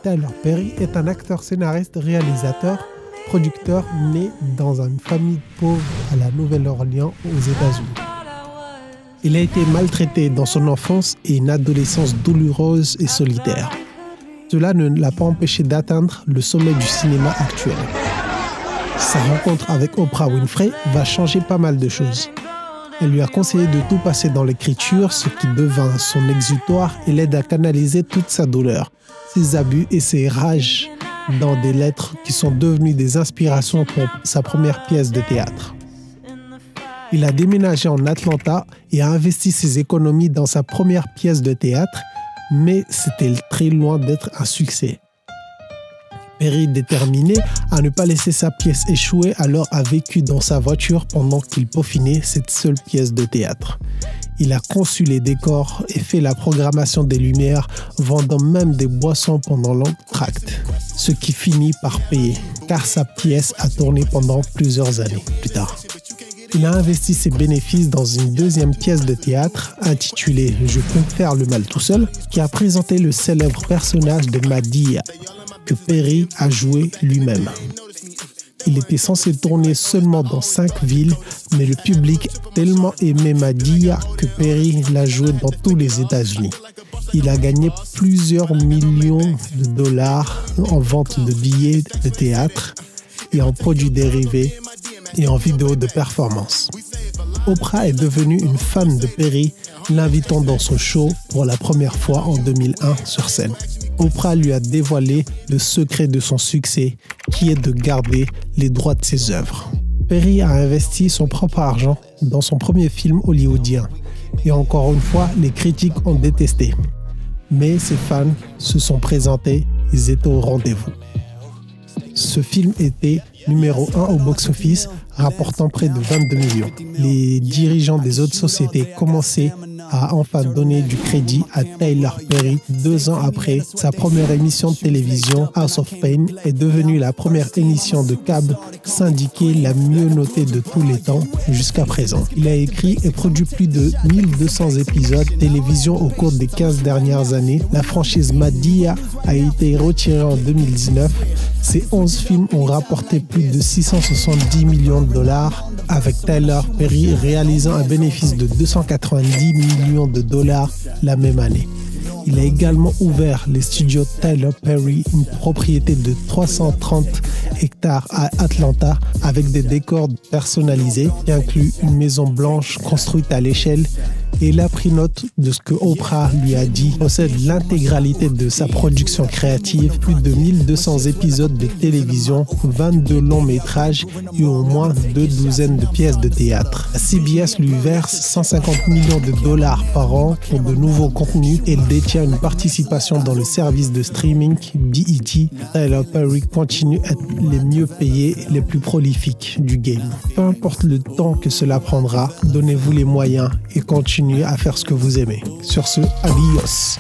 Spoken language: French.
Tyler Perry est un acteur, scénariste, réalisateur, producteur né dans une famille pauvre à la Nouvelle-Orléans aux États-Unis. Il a été maltraité dans son enfance et une adolescence douloureuse et solitaire. Cela ne l'a pas empêché d'atteindre le sommet du cinéma actuel. Sa rencontre avec Oprah Winfrey va changer pas mal de choses. Elle lui a conseillé de tout passer dans l'écriture, ce qui devint son exutoire et l'aide à canaliser toute sa douleur, ses abus et ses rages dans des lettres qui sont devenues des inspirations pour sa première pièce de théâtre. Il a déménagé en Atlanta et a investi ses économies dans sa première pièce de théâtre, mais c'était très loin d'être un succès. Perry, déterminé à ne pas laisser sa pièce échouer, alors a vécu dans sa voiture pendant qu'il peaufinait cette seule pièce de théâtre. Il a conçu les décors et fait la programmation des lumières, vendant même des boissons pendant l'entracte, ce qui finit par payer, car sa pièce a tourné pendant plusieurs années plus tard. Il a investi ses bénéfices dans une deuxième pièce de théâtre intitulée « Je peux faire le mal tout seul » qui a présenté le célèbre personnage de Madea, que Perry a joué lui-même. Il était censé tourner seulement dans 5 villes, mais le public a tellement aimé Madea que Perry l'a joué dans tous les États-Unis. Il a gagné plusieurs millions de dollars en vente de billets de théâtre et en produits dérivés et en vidéos de performance. Oprah est devenue une fan de Perry, l'invitant dans son show pour la première fois en 2001 sur scène. Oprah lui a dévoilé le secret de son succès, qui est de garder les droits de ses œuvres. Perry a investi son propre argent dans son premier film hollywoodien. Et encore une fois, les critiques ont détesté. Mais ses fans se sont présentés, ils étaient au rendez-vous. Ce film était numéro 1 au box-office, rapportant près de 22 millions. Les dirigeants des autres sociétés commençaient à enfin donner du crédit à Tyler Perry 2 ans après sa première émission de télévision. House of Pain est devenue la première émission de câble syndiquée la mieux notée de tous les temps jusqu'à présent. Il a écrit et produit plus de 1200 épisodes de télévision au cours des 15 dernières années. La franchise Madea a été retirée en 2019. Ces 11 films ont rapporté plus de 670 millions de dollars, avec Tyler Perry réalisant un bénéfice de 290 millions de dollars la même année. Il a également ouvert les studios Tyler Perry, une propriété de 330 hectares à Atlanta, avec des décors personnalisés qui incluent une maison blanche construite à l'échelle. Et il a pris note de ce que Oprah lui a dit. Il possède l'intégralité de sa production créative, plus de 1200 épisodes de télévision, 22 longs métrages et au moins 2 douzaines de pièces de théâtre. La CBS lui verse 150 millions de dollars par an pour de nouveaux contenus et il détient une participation dans le service de streaming BET. Tyler Perry continue à être les mieux payés et les plus prolifiques du game. Peu importe le temps que cela prendra, donnez-vous les moyens et continuez à faire ce que vous aimez. Sur ce, adios.